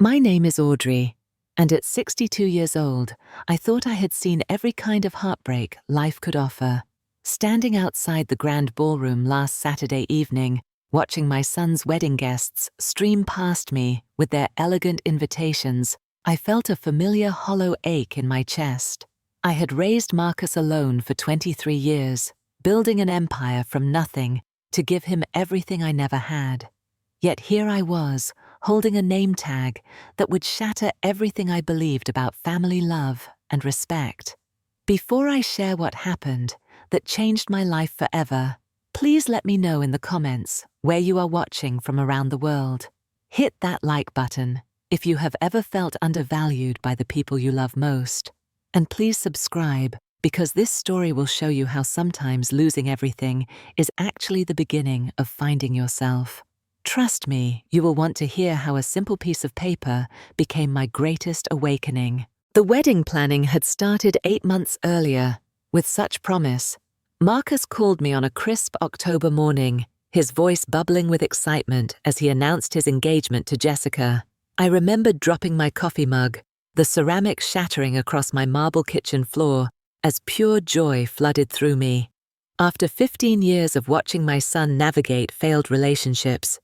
My name is Audrey, and at 62 years old, I thought I had seen every kind of heartbreak life could offer. Standing outside the grand ballroom last Saturday evening, watching my son's wedding guests stream past me with their elegant invitations, I felt a familiar hollow ache in my chest. I had raised Marcus alone for 23 years, building an empire from nothing to give him everything I never had. Yet here I was, holding a name tag that would shatter everything I believed about family love and respect. Before I share what happened that changed my life forever, please let me know in the comments where you are watching from around the world. Hit that like button if you have ever felt undervalued by the people you love most. And please subscribe, because this story will show you how sometimes losing everything is actually the beginning of finding yourself. Trust me, you will want to hear how a simple piece of paper became my greatest awakening. The wedding planning had started 8 months earlier, with such promise. Marcus called me on a crisp October morning, his voice bubbling with excitement as he announced his engagement to Jessica. I remembered dropping my coffee mug, the ceramic shattering across my marble kitchen floor, as pure joy flooded through me. After 15 years of watching my son navigate failed relationships,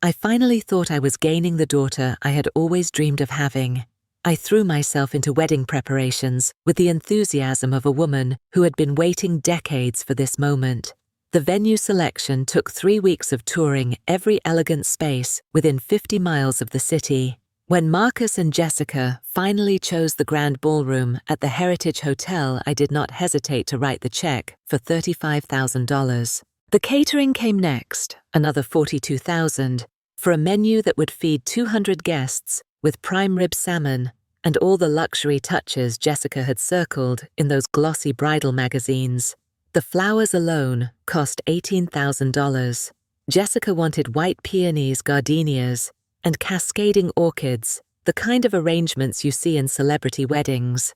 I finally thought I was gaining the daughter I had always dreamed of having. I threw myself into wedding preparations with the enthusiasm of a woman who had been waiting decades for this moment. The venue selection took 3 weeks of touring every elegant space within 50 miles of the city. When Marcus and Jessica finally chose the grand ballroom at the Heritage Hotel, I did not hesitate to write the check for $35,000. The catering came next, another $42,000, for a menu that would feed 200 guests with prime rib salmon and all the luxury touches Jessica had circled in those glossy bridal magazines. The flowers alone cost $18,000. Jessica wanted white peonies, gardenias, and cascading orchids, the kind of arrangements you see in celebrity weddings.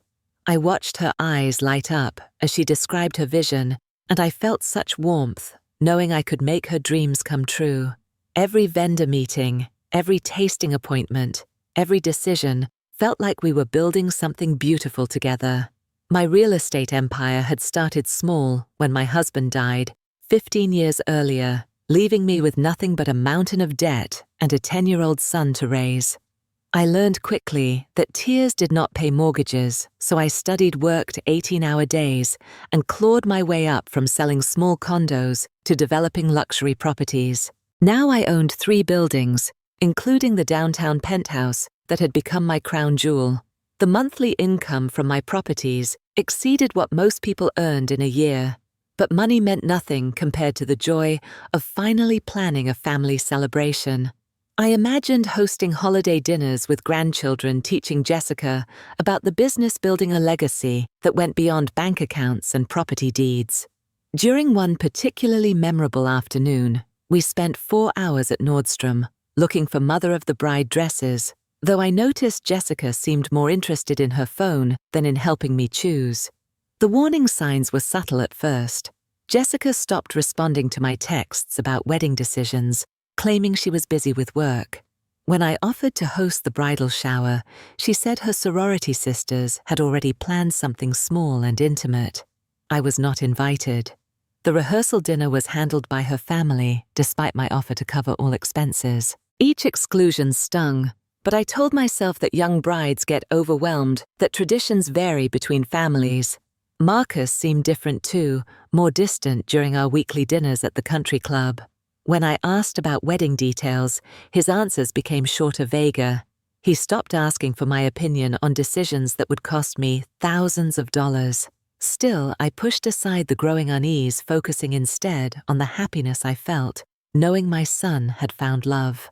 I watched her eyes light up as she described her vision, and I felt such warmth, knowing I could make her dreams come true. Every vendor meeting, every tasting appointment, every decision felt like we were building something beautiful together. My real estate empire had started small when my husband died 15 years earlier, leaving me with nothing but a mountain of debt and a 10-year-old son to raise. I learned quickly that tears did not pay mortgages, so I studied, worked 18-hour days, and clawed my way up from selling small condos to developing luxury properties. Now I owned 3 buildings, including the downtown penthouse that had become my crown jewel. The monthly income from my properties exceeded what most people earned in a year, but money meant nothing compared to the joy of finally planning a family celebration. I imagined hosting holiday dinners with grandchildren, teaching Jessica about the business, building a legacy that went beyond bank accounts and property deeds. During one particularly memorable afternoon, we spent 4 hours at Nordstrom, looking for mother-of-the-bride dresses, though I noticed Jessica seemed more interested in her phone than in helping me choose. The warning signs were subtle at first. Jessica stopped responding to my texts about wedding decisions, claiming she was busy with work. When I offered to host the bridal shower, she said her sorority sisters had already planned something small and intimate. I was not invited. The rehearsal dinner was handled by her family, despite my offer to cover all expenses. Each exclusion stung, but I told myself that young brides get overwhelmed, that traditions vary between families. Marcus seemed different too, more distant during our weekly dinners at the country club. When I asked about wedding details, his answers became shorter, vaguer. He stopped asking for my opinion on decisions that would cost me thousands of dollars. Still, I pushed aside the growing unease, focusing instead on the happiness I felt, knowing my son had found love.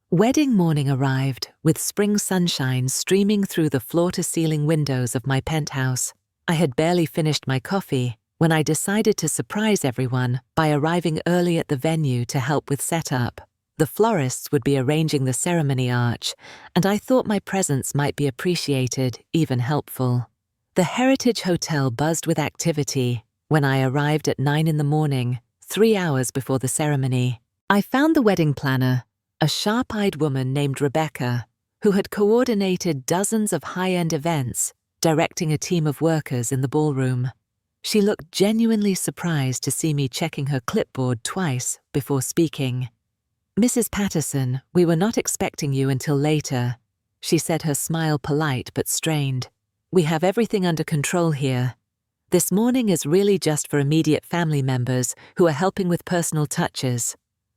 Wedding morning arrived, with spring sunshine streaming through the floor-to-ceiling windows of my penthouse. I had barely finished my coffee when I decided to surprise everyone by arriving early at the venue to help with setup. The florists would be arranging the ceremony arch, and I thought my presence might be appreciated, even helpful. The Heritage Hotel buzzed with activity when I arrived at 9 in the morning, 3 hours before the ceremony. I found the wedding planner, a sharp-eyed woman named Rebecca, who had coordinated dozens of high-end events, directing a team of workers in the ballroom. She looked genuinely surprised to see me checking her clipboard twice before speaking. "Mrs. Patterson, we were not expecting you until later," she said, her smile polite but strained. "We have everything under control here. This morning is really just for immediate family members who are helping with personal touches."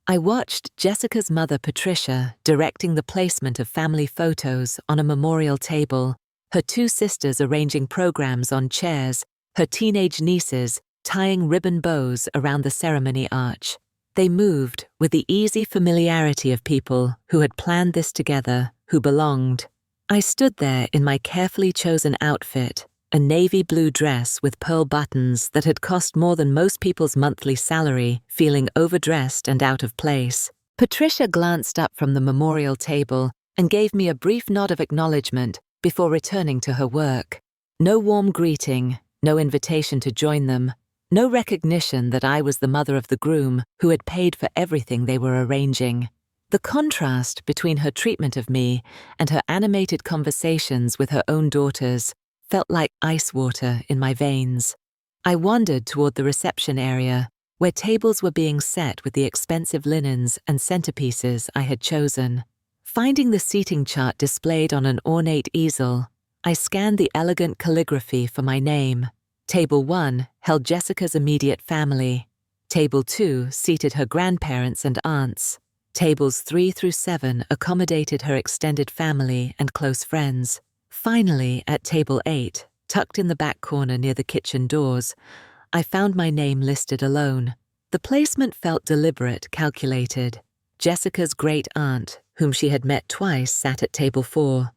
I watched Jessica's mother, Patricia, directing the placement of family photos on a memorial table, her two sisters arranging programs on chairs, her teenage nieces tying ribbon bows around the ceremony arch. They moved with the easy familiarity of people who had planned this together, who belonged. I stood there in my carefully chosen outfit, a navy blue dress with pearl buttons that had cost more than most people's monthly salary, feeling overdressed and out of place. Patricia glanced up from the memorial table and gave me a brief nod of acknowledgement before returning to her work. No warm greeting, no invitation to join them, no recognition that I was the mother of the groom who had paid for everything they were arranging. The contrast between her treatment of me and her animated conversations with her own daughters felt like ice water in my veins. I wandered toward the reception area, where tables were being set with the expensive linens and centerpieces I had chosen. Finding the seating chart displayed on an ornate easel, I scanned the elegant calligraphy for my name. Table 1 held Jessica's immediate family. Table 2 seated her grandparents and aunts. Tables 3 through 7 accommodated her extended family and close friends. Finally, at table 8, tucked in the back corner near the kitchen doors, I found my name listed alone. The placement felt deliberate, calculated. Jessica's great aunt, whom she had met twice, sat at table 4.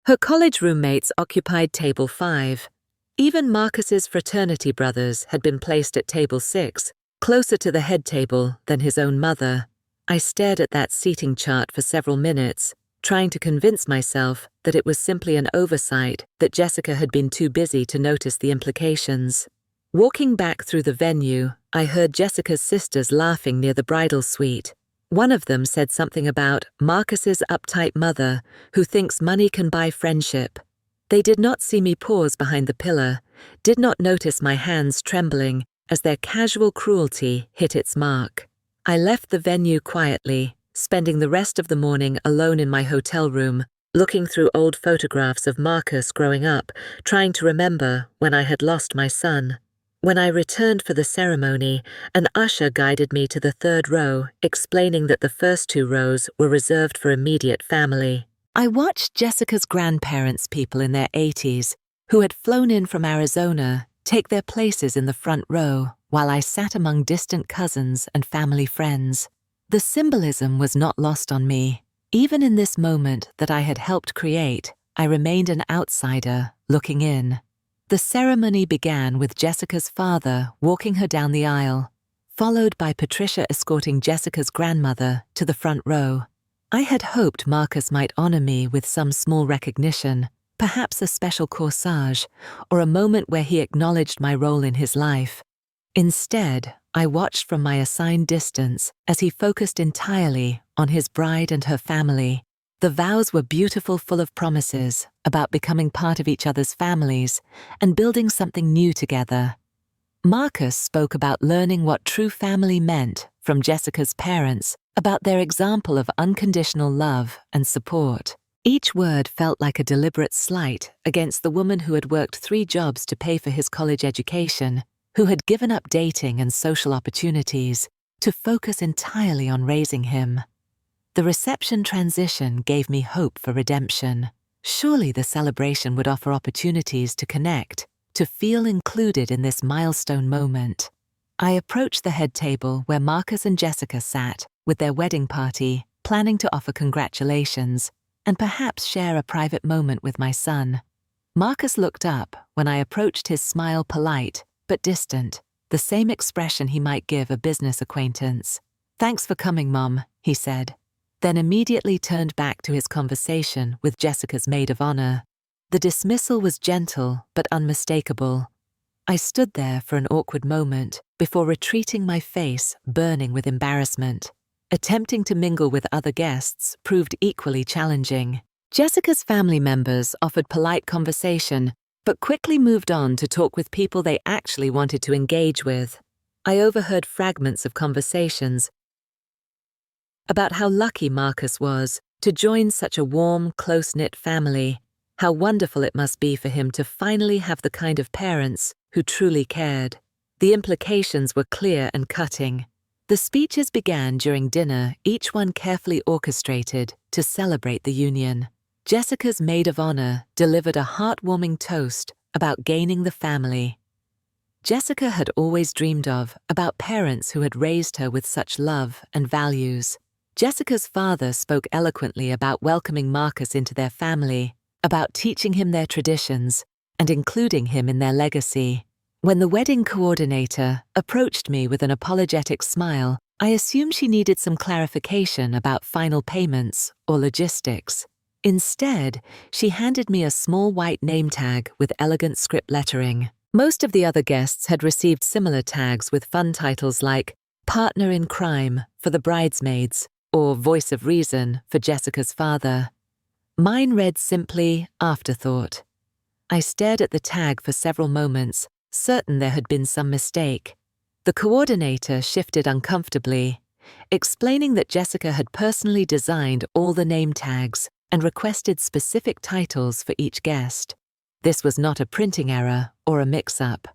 Her college roommates occupied table 5. Even Marcus's fraternity brothers had been placed at table 6, closer to the head table than his own mother. I stared at that seating chart for several minutes, trying to convince myself that it was simply an oversight, that Jessica had been too busy to notice the implications. Walking back through the venue, I heard Jessica's sisters laughing near the bridal suite. One of them said something about Marcus's uptight mother, who thinks money can buy friendship. They did not see me pause behind the pillar, did not notice my hands trembling as their casual cruelty hit its mark. I left the venue quietly, spending the rest of the morning alone in my hotel room, looking through old photographs of Marcus growing up, trying to remember when I had lost my son. When I returned for the ceremony, an usher guided me to the third row, explaining that the first 2 rows were reserved for immediate family. I watched Jessica's grandparents, people in their 80s, who had flown in from Arizona, take their places in the front row, while I sat among distant cousins and family friends. The symbolism was not lost on me. Even in this moment that I had helped create, I remained an outsider, looking in. The ceremony began with Jessica's father walking her down the aisle, followed by Patricia escorting Jessica's grandmother to the front row. I had hoped Marcus might honor me with some small recognition, perhaps a special corsage, or a moment where he acknowledged my role in his life. Instead, I watched from my assigned distance as he focused entirely on his bride and her family. The vows were beautiful, full of promises about becoming part of each other's families and building something new together. Marcus spoke about learning what true family meant from Jessica's parents, about their example of unconditional love and support. Each word felt like a deliberate slight against the woman who had worked 3 jobs to pay for his college education, who had given up dating and social opportunities to focus entirely on raising him. The reception transition gave me hope for redemption. Surely the celebration would offer opportunities to connect, to feel included in this milestone moment. I approached the head table where Marcus and Jessica sat with their wedding party, planning to offer congratulations and perhaps share a private moment with my son. Marcus looked up when I approached, his smile polite but distant, the same expression he might give a business acquaintance. "Thanks for coming, Mom," he said, then immediately turned back to his conversation with Jessica's maid of honor. The dismissal was gentle but unmistakable. I stood there for an awkward moment before retreating, my face burning with embarrassment. Attempting to mingle with other guests proved equally challenging. Jessica's family members offered polite conversation, but quickly moved on to talk with people they actually wanted to engage with. I overheard fragments of conversations about how lucky Marcus was to join such a warm, close-knit family, how wonderful it must be for him to finally have the kind of parents who truly cared. The implications were clear and cutting. The speeches began during dinner, each one carefully orchestrated to celebrate the union. Jessica's maid of honor delivered a heartwarming toast about gaining the family Jessica had always dreamed of, about parents who had raised her with such love and values. Jessica's father spoke eloquently about welcoming Marcus into their family, about teaching him their traditions, and including him in their legacy. When the wedding coordinator approached me with an apologetic smile, I assumed she needed some clarification about final payments or logistics. Instead, she handed me a small white name tag with elegant script lettering. Most of the other guests had received similar tags with fun titles like Partner in Crime for the bridesmaids or Voice of Reason for Jessica's father. Mine read simply Afterthought. I stared at the tag for several moments, certain there had been some mistake. The coordinator shifted uncomfortably, explaining that Jessica had personally designed all the name tags and requested specific titles for each guest. This was not a printing error or a mix-up.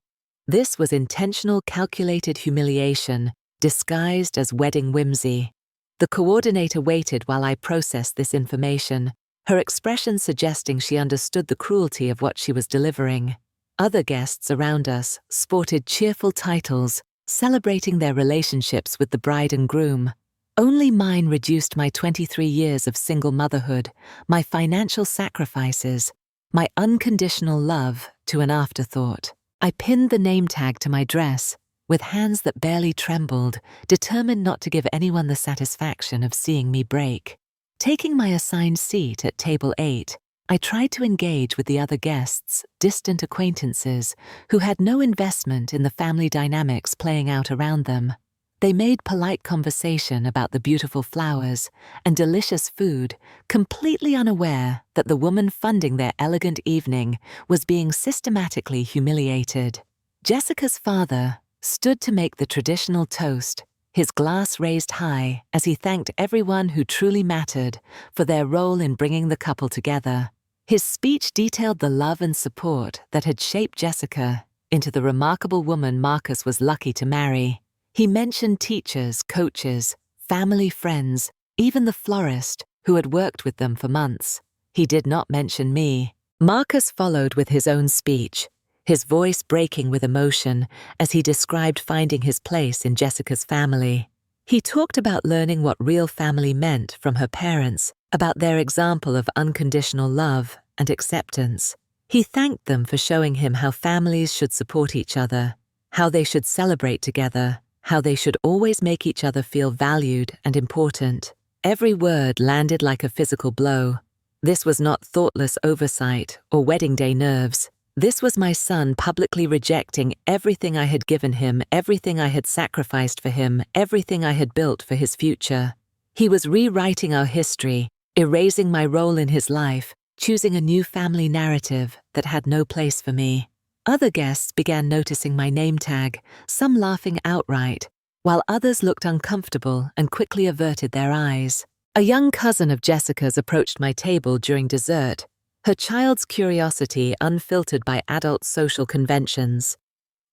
This was intentional, calculated humiliation, disguised as wedding whimsy. The coordinator waited while I processed this information, her expression suggesting she understood the cruelty of what she was delivering. Other guests around us sported cheerful titles, celebrating their relationships with the bride and groom. Only mine reduced my 23 years of single motherhood, my financial sacrifices, my unconditional love to an afterthought. I pinned the name tag to my dress, with hands that barely trembled, determined not to give anyone the satisfaction of seeing me break. Taking my assigned seat at table 8, I tried to engage with the other guests, distant acquaintances, who had no investment in the family dynamics playing out around them. They made polite conversation about the beautiful flowers and delicious food, completely unaware that the woman funding their elegant evening was being systematically humiliated. Jessica's father stood to make the traditional toast, his glass raised high as he thanked everyone who truly mattered for their role in bringing the couple together. His speech detailed the love and support that had shaped Jessica into the remarkable woman Marcus was lucky to marry. He mentioned teachers, coaches, family friends, even the florist who had worked with them for months. He did not mention me. Marcus followed with his own speech, his voice breaking with emotion as he described finding his place in Jessica's family. He talked about learning what real family meant from her parents, about their example of unconditional love and acceptance. He thanked them for showing him how families should support each other, how they should celebrate together, how they should always make each other feel valued and important. Every word landed like a physical blow. This was not thoughtless oversight or wedding day nerves. This was my son publicly rejecting everything I had given him, everything I had sacrificed for him, everything I had built for his future. He was rewriting our history, erasing my role in his life, choosing a new family narrative that had no place for me. Other guests began noticing my name tag, some laughing outright, while others looked uncomfortable and quickly averted their eyes. A young cousin of Jessica's approached my table during dessert, her child's curiosity unfiltered by adult social conventions.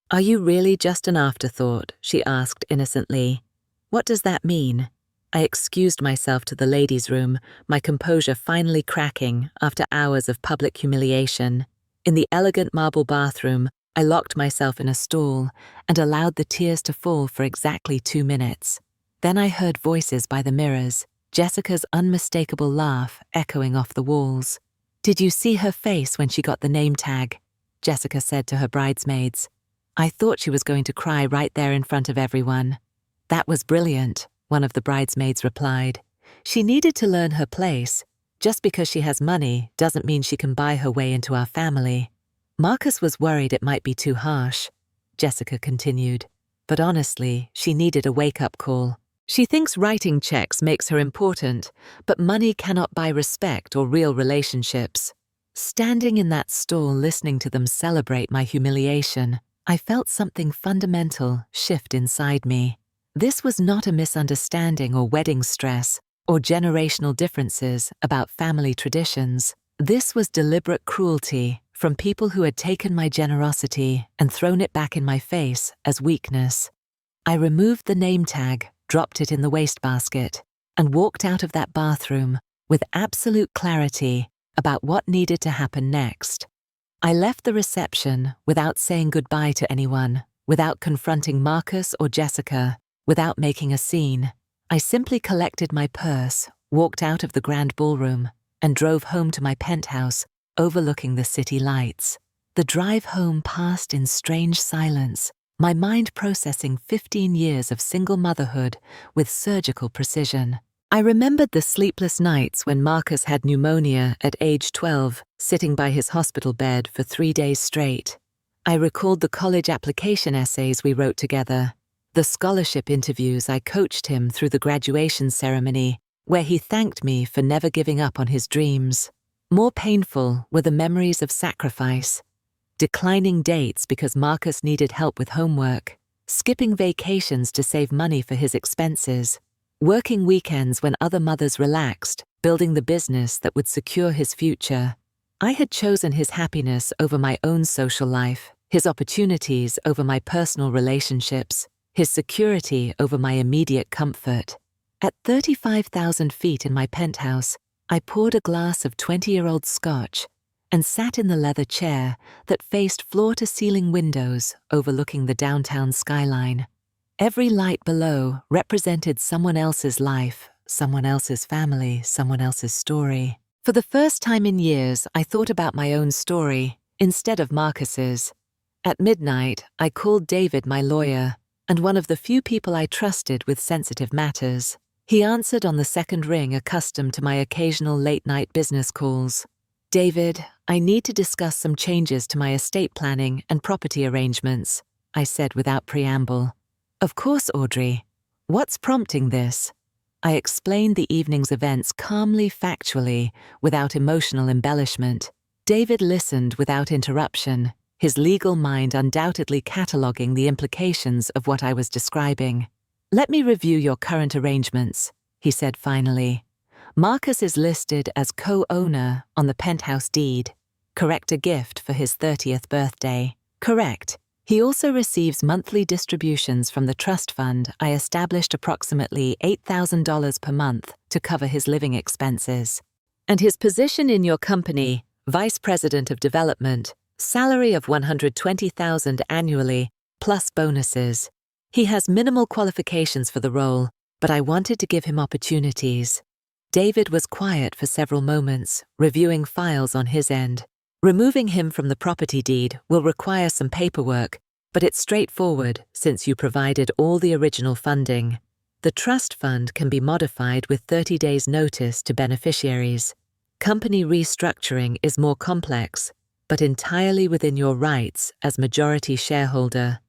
"Are you really just an afterthought?" she asked innocently. "What does that mean?" I excused myself to the ladies' room, my composure finally cracking after hours of public humiliation. In the elegant marble bathroom, I locked myself in a stall and allowed the tears to fall for exactly 2 minutes. Then I heard voices by the mirrors, Jessica's unmistakable laugh echoing off the walls. "Did you see her face when she got the name tag?" Jessica said to her bridesmaids. "I thought she was going to cry right there in front of everyone." "That was brilliant," one of the bridesmaids replied. "She needed to learn her place. Just because she has money doesn't mean she can buy her way into our family." Marcus was worried it might be too harsh, Jessica continued. But honestly, she needed a wake-up call. She thinks writing checks makes her important, but money cannot buy respect or real relationships. Standing in that stall listening to them celebrate my humiliation, I felt something fundamental shift inside me. This was not a misunderstanding or wedding stress or generational differences about family traditions. This was deliberate cruelty from people who had taken my generosity and thrown it back in my face as weakness. I removed the name tag, dropped it in the wastebasket, and walked out of that bathroom with absolute clarity about what needed to happen next. I left the reception without saying goodbye to anyone, without confronting Marcus or Jessica, without making a scene. I simply collected my purse, walked out of the grand ballroom, and drove home to my penthouse, overlooking the city lights. The drive home passed in strange silence, my mind processing 15 years of single motherhood with surgical precision. I remembered the sleepless nights when Marcus had pneumonia at age 12, sitting by his hospital bed for 3 days straight. I recalled the college application essays we wrote together, the scholarship interviews I coached him through the graduation ceremony, where he thanked me for never giving up on his dreams. More painful were the memories of sacrifice, declining dates because Marcus needed help with homework, skipping vacations to save money for his expenses, working weekends when other mothers relaxed, building the business that would secure his future. I had chosen his happiness over my own social life, his opportunities over my personal relationships, his security over my immediate comfort. At 35,000 feet in my penthouse, I poured a glass of 20-year-old scotch and sat in the leather chair that faced floor-to-ceiling windows overlooking the downtown skyline. Every light below represented someone else's life, someone else's family, someone else's story. For the first time in years, I thought about my own story instead of Marcus's. At midnight, I called David, my lawyer, and one of the few people I trusted with sensitive matters. He answered on the second ring, accustomed to my occasional late-night business calls. "David, I need to discuss some changes to my estate planning and property arrangements," I said without preamble. "Of course, Audrey. What's prompting this?" I explained the evening's events calmly, factually, without emotional embellishment. David listened without interruption, his legal mind undoubtedly cataloguing the implications of what I was describing. "Let me review your current arrangements," he said finally. "Marcus is listed as co-owner on the penthouse deed. Correct, a gift for his 30th birthday. Correct. He also receives monthly distributions from the trust fund I established, approximately $8,000 per month to cover his living expenses. And his position in your company, Vice President of Development, salary of $120,000 annually, plus bonuses. He has minimal qualifications for the role, but I wanted to give him opportunities." David was quiet for several moments, reviewing files on his end. "Removing him from the property deed will require some paperwork, but it's straightforward since you provided all the original funding. The trust fund can be modified with 30 days' notice to beneficiaries. Company restructuring is more complex, but entirely within your rights as majority shareholder."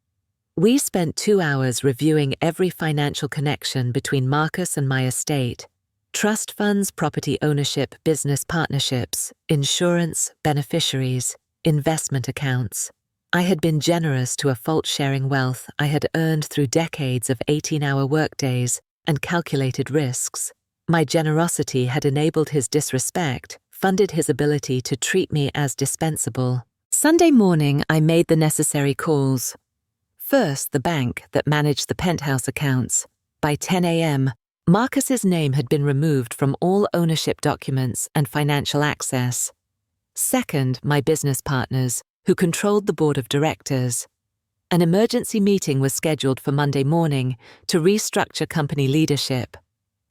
We spent 2 hours reviewing every financial connection between Marcus and my estate. Trust funds, property ownership, business partnerships, insurance, beneficiaries, investment accounts. I had been generous to a fault-sharing wealth I had earned through decades of 18-hour workdays and calculated risks. My generosity had enabled his disrespect, funded his ability to treat me as dispensable. Sunday morning, I made the necessary calls. First, the bank that managed the penthouse accounts. By 10 a.m., Marcus's name had been removed from all ownership documents and financial access. Second, my business partners, who controlled the board of directors. An emergency meeting was scheduled for Monday morning to restructure company leadership.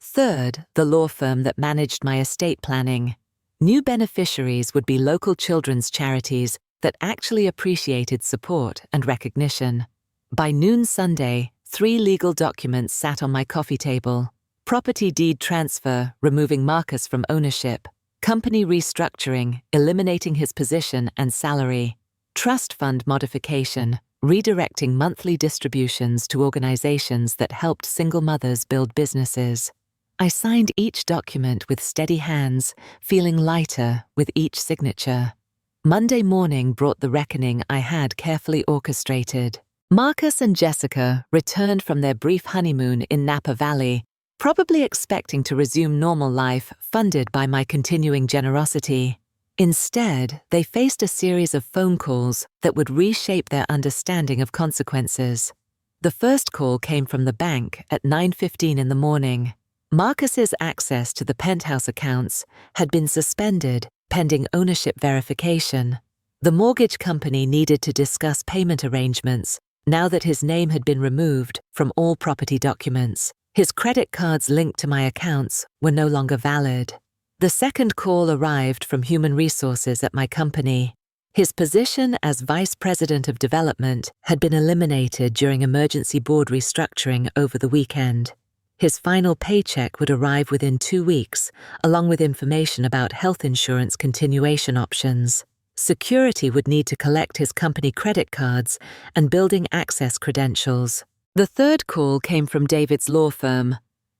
Third, the law firm that managed my estate planning. New beneficiaries would be local children's charities that actually appreciated support and recognition. By noon Sunday, 3 legal documents sat on my coffee table. Property deed transfer, removing Marcus from ownership. Company restructuring, eliminating his position and salary. Trust fund modification, redirecting monthly distributions to organizations that helped single mothers build businesses. I signed each document with steady hands, feeling lighter with each signature. Monday morning brought the reckoning I had carefully orchestrated. Marcus and Jessica returned from their brief honeymoon in Napa Valley, probably expecting to resume normal life funded by my continuing generosity. Instead, they faced a series of phone calls that would reshape their understanding of consequences. The first call came from the bank at 9:15 in the morning. Marcus's access to the penthouse accounts had been suspended pending ownership verification. The mortgage company needed to discuss payment arrangements now that his name had been removed from all property documents. His credit cards linked to my accounts were no longer valid. The second call arrived from Human Resources at my company. His position as Vice President of Development had been eliminated during emergency board restructuring over the weekend. His final paycheck would arrive within 2 weeks, along with information about health insurance continuation options. Security would need to collect his company credit cards and building access credentials. The third call came from David's law firm.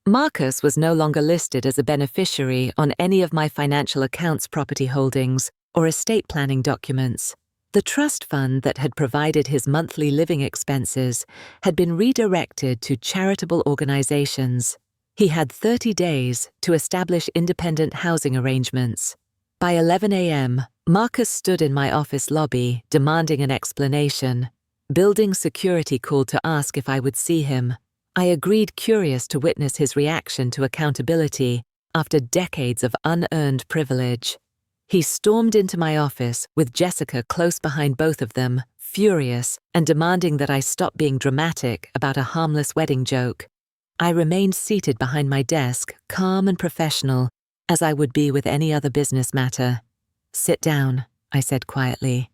Marcus was no longer listed as a beneficiary on any of my financial accounts, property holdings, or estate planning documents. The trust fund that had provided his monthly living expenses had been redirected to charitable organizations. He had 30 days to establish independent housing arrangements. By 11 a.m., Marcus stood in my office lobby demanding an explanation. Building security called to ask if I would see him. I agreed, curious to witness his reaction to accountability after decades of unearned privilege. He stormed into my office with Jessica close behind both of them, furious and demanding that I stop being dramatic about a harmless wedding joke. I remained seated behind my desk, calm and professional, as I would be with any other business matter. "Sit down," I said quietly.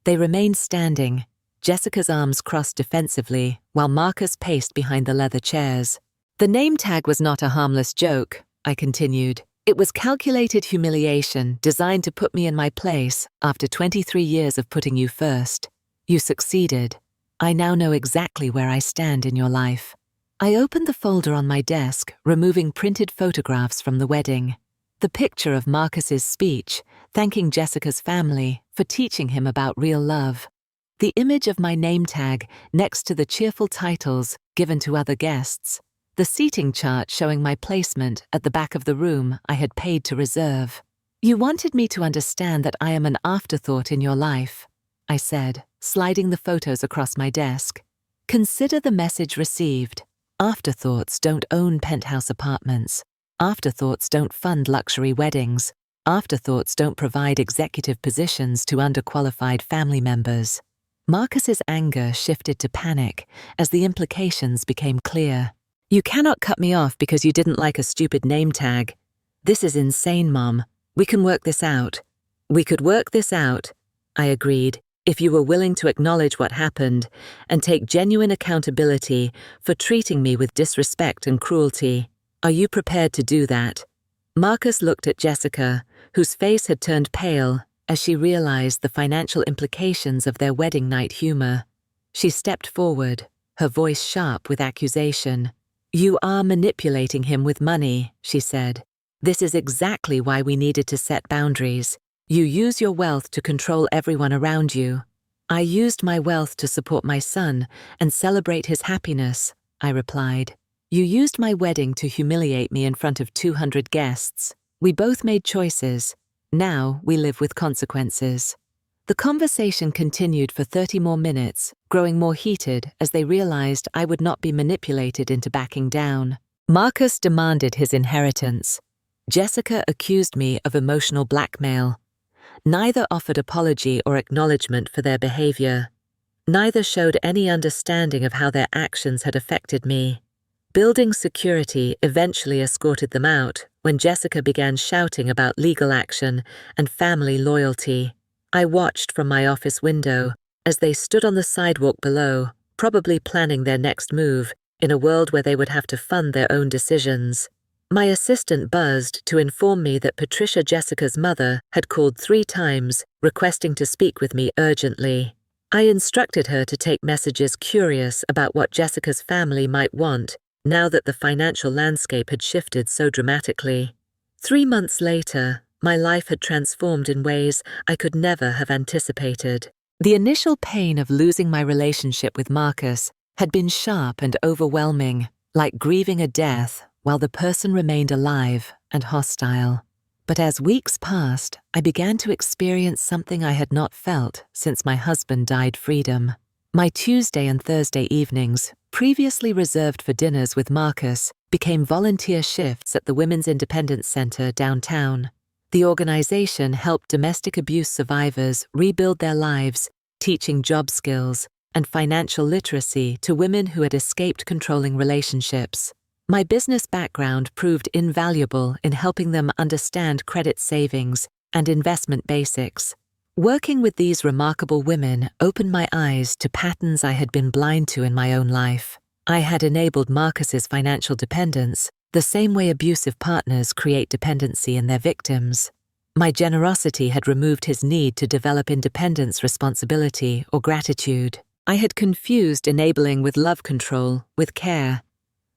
They remained standing, Jessica's arms crossed defensively, while Marcus paced behind the leather chairs. "The name tag was not a harmless joke," I continued. "It was calculated humiliation designed to put me in my place after 23 years of putting you first. You succeeded. I now know exactly where I stand in your life." I opened the folder on my desk, removing printed photographs from the wedding. The picture of Marcus's speech, thanking Jessica's family for teaching him about real love. The image of my name tag next to the cheerful titles given to other guests. The seating chart showing my placement at the back of the room I had paid to reserve. "You wanted me to understand that I am an afterthought in your life," I said, sliding the photos across my desk. "Consider the message received. Afterthoughts don't own penthouse apartments. Afterthoughts don't fund luxury weddings. Afterthoughts don't provide executive positions to underqualified family members." Marcus's anger shifted to panic as the implications became clear. "You cannot cut me off because you didn't like a stupid name tag. This is insane, Mom. We can work this out." "We could work this out," I agreed, "if you were willing to acknowledge what happened and take genuine accountability for treating me with disrespect and cruelty. Are you prepared to do that?" Marcus looked at Jessica, whose face had turned pale as she realized the financial implications of their wedding night humor. She stepped forward, her voice sharp with accusation. "You are manipulating him with money," she said. "This is exactly why we needed to set boundaries. You use your wealth to control everyone around you." "I used my wealth to support my son and celebrate his happiness," I replied. "You used my wedding to humiliate me in front of 200 guests. We both made choices. Now we live with consequences." The conversation continued for 30 more minutes, growing more heated as they realized I would not be manipulated into backing down. Marcus demanded his inheritance. Jessica accused me of emotional blackmail. Neither offered apology or acknowledgement for their behavior. Neither showed any understanding of how their actions had affected me. Building security eventually escorted them out when Jessica began shouting about legal action and family loyalty. I watched from my office window as they stood on the sidewalk below, probably planning their next move in a world where they would have to fund their own decisions. My assistant buzzed to inform me that Patricia, Jessica's mother, had called 3 times, requesting to speak with me urgently. I instructed her to take messages curious about what Jessica's family might want now that the financial landscape had shifted so dramatically. 3 months later, my life had transformed in ways I could never have anticipated. The initial pain of losing my relationship with Marcus had been sharp and overwhelming, like grieving a death while the person remained alive and hostile. But as weeks passed, I began to experience something I had not felt since my husband died freedom. My Tuesday and Thursday evenings, previously reserved for dinners with Marcus, became volunteer shifts at the Women's Independence Center downtown. The organization helped domestic abuse survivors rebuild their lives, teaching job skills and financial literacy to women who had escaped controlling relationships. My business background proved invaluable in helping them understand credit savings and investment basics. Working with these remarkable women opened my eyes to patterns I had been blind to in my own life. I had enabled Marcus's financial dependence, the same way abusive partners create dependency in their victims. My generosity had removed his need to develop independence, responsibility, or gratitude. I had confused enabling with love control with care.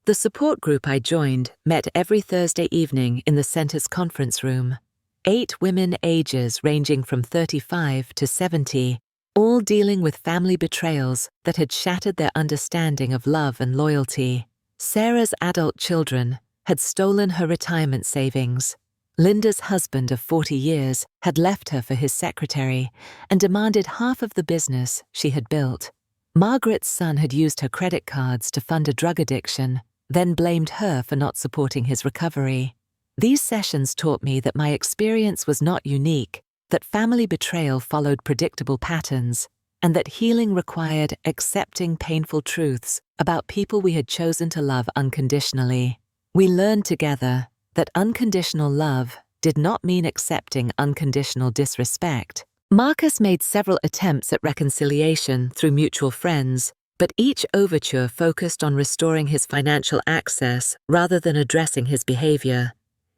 The support group I joined met every Thursday evening in the center's conference room. 8 women ages ranging from 35 to 70, all dealing with family betrayals that had shattered their understanding of love and loyalty. Sarah's adult children had stolen her retirement savings. Linda's husband of 40 years had left her for his secretary and demanded half of the business she had built. Margaret's son had used her credit cards to fund a drug addiction, then blamed her for not supporting his recovery. These sessions taught me that my experience was not unique, that family betrayal followed predictable patterns, and that healing required accepting painful truths about people we had chosen to love unconditionally. We learned together that unconditional love did not mean accepting unconditional disrespect. Marcus made several attempts at reconciliation through mutual friends, but each overture focused on restoring his financial access rather than addressing his behavior.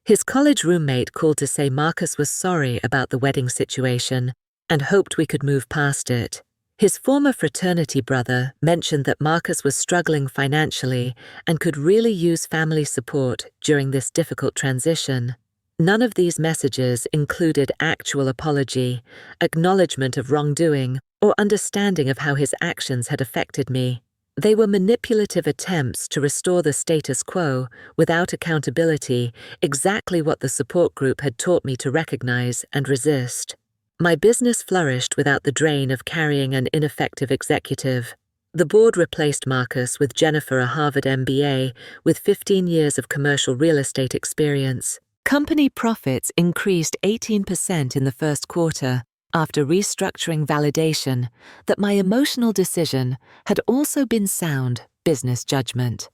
His college roommate called to say Marcus was sorry about the wedding situation and hoped we could move past it. His former fraternity brother mentioned that Marcus was struggling financially and could really use family support during this difficult transition. None of these messages included actual apology, acknowledgement of wrongdoing, or understanding of how his actions had affected me. They were manipulative attempts to restore the status quo without accountability, exactly what the support group had taught me to recognize and resist. My business flourished without the drain of carrying an ineffective executive. The board replaced Marcus with Jennifer, a Harvard MBA with 15 years of commercial real estate experience. Company profits increased 18% in the first quarter after restructuring validation that my emotional decision had also been sound business judgment.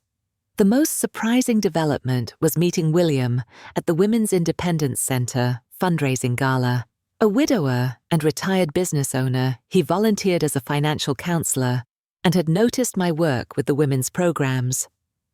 The most surprising development was meeting William at the Women's Independence Center fundraising gala. A widower and retired business owner, he volunteered as a financial counselor and had noticed my work with the women's programs.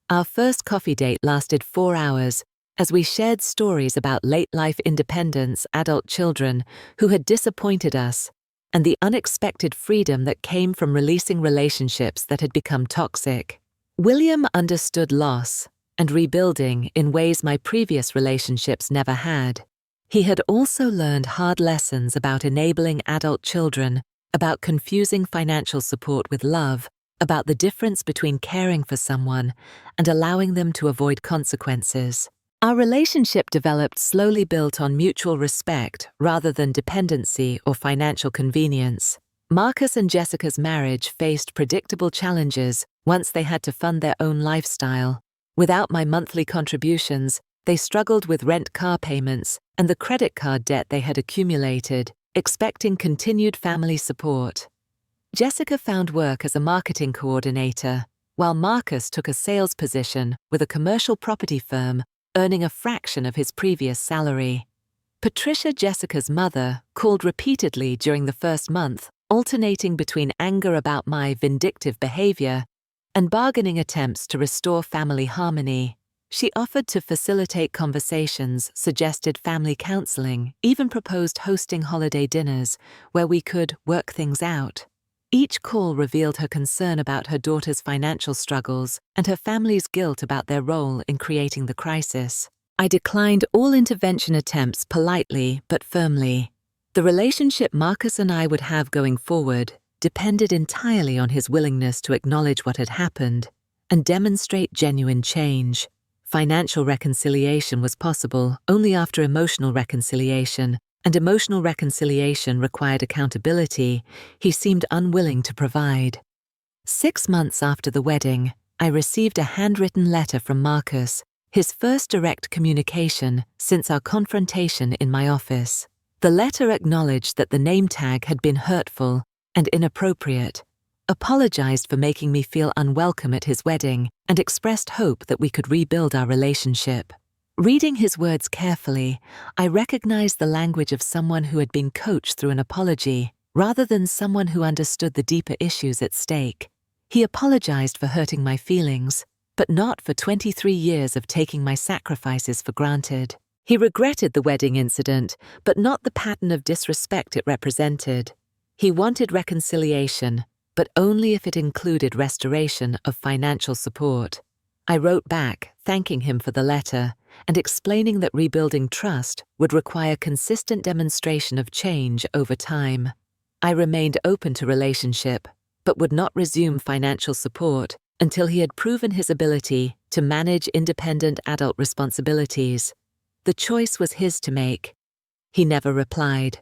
Our first coffee date lasted 4 hours as we shared stories about late-life independence, adult children who had disappointed us, and the unexpected freedom that came from releasing relationships that had become toxic. William understood loss and rebuilding in ways my previous relationships never had. He had also learned hard lessons about enabling adult children, about confusing financial support with love, about the difference between caring for someone and allowing them to avoid consequences. Our relationship developed slowly, built on mutual respect rather than dependency or financial convenience. Marcus and Jessica's marriage faced predictable challenges once they had to fund their own lifestyle. Without my monthly contributions, they struggled with rent, car payments, and the credit card debt they had accumulated, expecting continued family support. Jessica found work as a marketing coordinator, while Marcus took a sales position with a commercial property firm, earning a fraction of his previous salary. Patricia, Jessica's mother, called repeatedly during the first month, alternating between anger about my vindictive behavior and bargaining attempts to restore family harmony. She offered to facilitate conversations, suggested family counseling, even proposed hosting holiday dinners where we could work things out. Each call revealed her concern about her daughter's financial struggles and her family's guilt about their role in creating the crisis. I declined all intervention attempts politely but firmly. The relationship Marcus and I would have going forward depended entirely on his willingness to acknowledge what had happened and demonstrate genuine change. Financial reconciliation was possible only after emotional reconciliation, and emotional reconciliation required accountability he seemed unwilling to provide. 6 months after the wedding, I received a handwritten letter from Marcus, his first direct communication since our confrontation in my office. The letter acknowledged that the name tag had been hurtful and inappropriate, apologized for making me feel unwelcome at his wedding, and expressed hope that we could rebuild our relationship. Reading his words carefully, I recognized the language of someone who had been coached through an apology, rather than someone who understood the deeper issues at stake. He apologized for hurting my feelings, but not for 23 years of taking my sacrifices for granted. He regretted the wedding incident, but not the pattern of disrespect it represented. He wanted reconciliation, but only if it included restoration of financial support. I wrote back, thanking him for the letter, and explaining that rebuilding trust would require consistent demonstration of change over time. I remained open to relationship, but would not resume financial support until he had proven his ability to manage independent adult responsibilities. The choice was his to make. He never replied.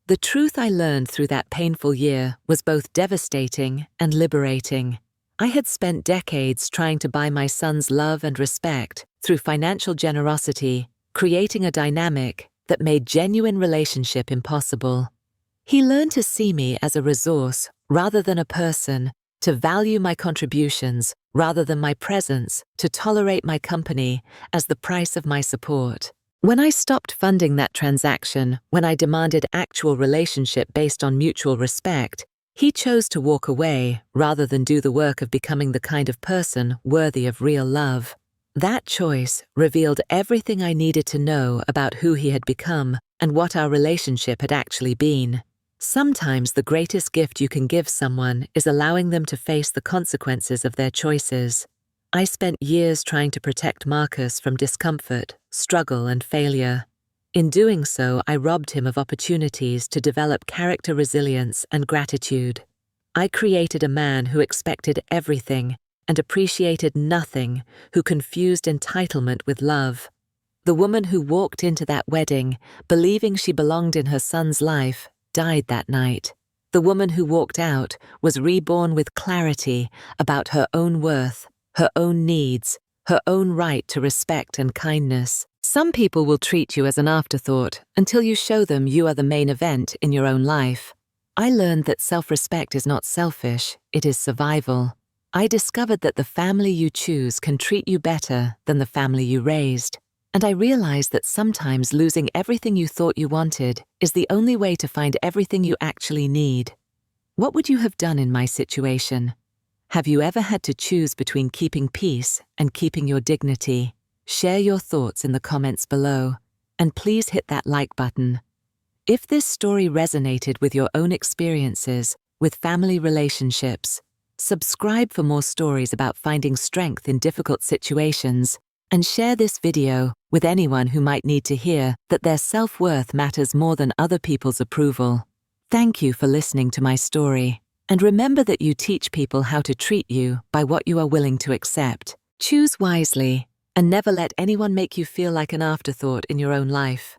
The truth I learned through that painful year was both devastating and liberating. I had spent decades trying to buy my son's love and respect through financial generosity, creating a dynamic that made genuine relationship impossible. He learned to see me as a resource rather than a person, to value my contributions rather than my presence, to tolerate my company as the price of my support. When I stopped funding that transaction, when I demanded actual relationship based on mutual respect, he chose to walk away rather than do the work of becoming the kind of person worthy of real love. That choice revealed everything I needed to know about who he had become and what our relationship had actually been. Sometimes the greatest gift you can give someone is allowing them to face the consequences of their choices. I spent years trying to protect Marcus from discomfort, struggle, and failure. In doing so, I robbed him of opportunities to develop character resilience and gratitude. I created a man who expected everything and appreciated nothing, who confused entitlement with love. The woman who walked into that wedding, believing she belonged in her son's life, died that night. The woman who walked out was reborn with clarity about her own worth, her own needs, her own right to respect and kindness. Some people will treat you as an afterthought until you show them you are the main event in your own life. I learned that self-respect is not selfish, it is survival. I discovered that the family you choose can treat you better than the family you raised. And I realized that sometimes losing everything you thought you wanted is the only way to find everything you actually need. What would you have done in my situation? Have you ever had to choose between keeping peace and keeping your dignity? Share your thoughts in the comments below, and please hit that like button. If this story resonated with your own experiences with family relationships, subscribe for more stories about finding strength in difficult situations, and share this video with anyone who might need to hear that their self-worth matters more than other people's approval. Thank you for listening to my story, and remember that you teach people how to treat you by what you are willing to accept. Choose wisely, and never let anyone make you feel like an afterthought in your own life.